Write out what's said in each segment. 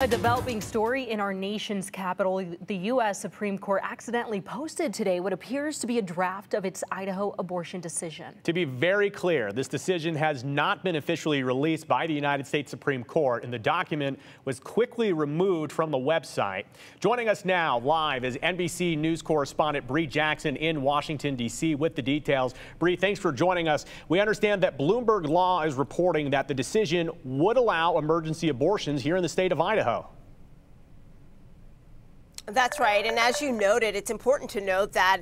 A developing story in our nation's capital. The U.S. Supreme Court accidentally posted today what appears to be a draft of its Idaho abortion decision. To be very clear, this decision has not been officially released by the United States Supreme Court, and the document was quickly removed from the website. Joining us now live is NBC News correspondent Bree Jackson in Washington, D.C. with the details. Bree, thanks for joining us. We understand that Bloomberg Law is reporting that the decision would allow emergency abortions here in the state of Idaho. That's right. And as you noted, it's important to note that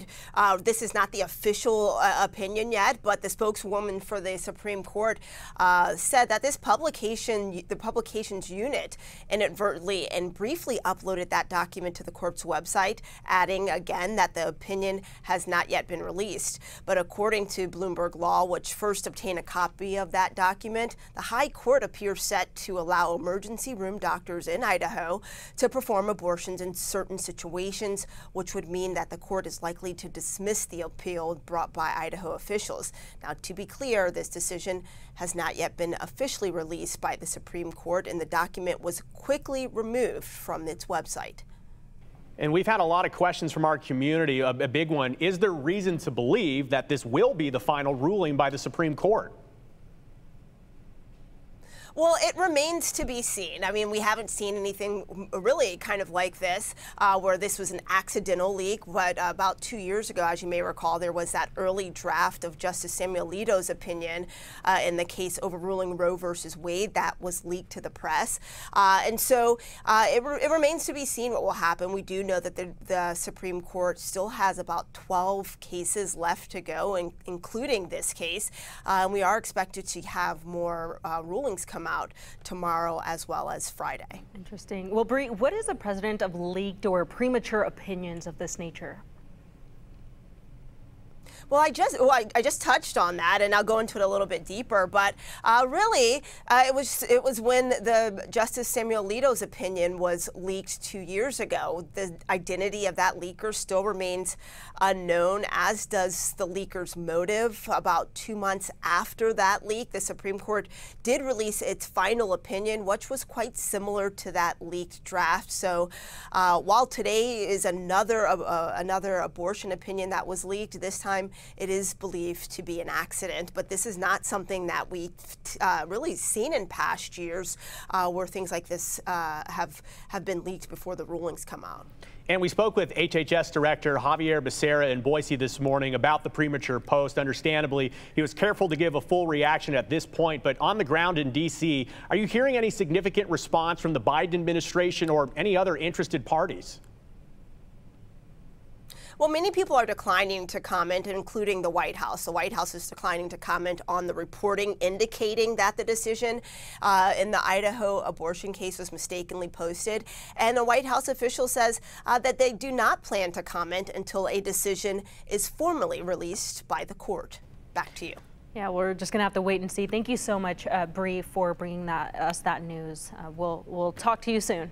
this is not the official opinion yet, but the spokeswoman for the Supreme Court said that this publication, the publications unit, inadvertently and briefly uploaded that document to the court's website, adding again that the opinion has not yet been released. But according to Bloomberg Law, which first obtained a copy of that document, the High Court appears set to allow emergency room doctors in Idaho to perform abortions in certain situations, which would mean that the court is likely to dismiss the appeal brought by Idaho officials. Now, to be clear, this decision has not yet been officially released by the Supreme Court, and the document was quickly removed from its website. And we've had a lot of questions from our community. A big one, is there reason to believe that this will be the final ruling by the Supreme Court? Well, it remains to be seen. I mean, we haven't seen anything really kind of like this, where this was an accidental leak. But about 2 years ago, as you may recall, there was that early draft of Justice Samuel Alito's opinion in the case overruling Roe versus Wade that was leaked to the press. And so it remains to be seen what will happen. We do know that the Supreme Court still has about 12 cases left to go, including this case. And we are expected to have more rulings come out tomorrow as well as Friday. Interesting. Well, Bree, what is the precedent of leaked or premature opinions of this nature? Well, I just touched on that, and I'll go into it a little bit deeper. But really, it was when the Justice Samuel Alito's opinion was leaked 2 years ago. The identity of that leaker still remains unknown, as does the leaker's motive. About 2 months after that leak, the Supreme Court did release its final opinion, which was quite similar to that leaked draft. So while today is another abortion opinion that was leaked, this time it is believed to be an accident, but this is not something that we've really seen in past years, where things like this have been leaked before the rulings come out. And we spoke with HHS Director Javier Becerra in Boise this morning about the premature post. Understandably, he was careful to give a full reaction at this point, but on the ground in D.C., are you hearing any significant response from the Biden administration or any other interested parties? Well, many people are declining to comment, including the White House. The White House is declining to comment on the reporting indicating that the decision in the Idaho abortion case was mistakenly posted. And the White House official says that they do not plan to comment until a decision is formally released by the court. Back to you. Yeah, we're just going to have to wait and see. Thank you so much, Bree, for bringing us that news. We'll talk to you soon.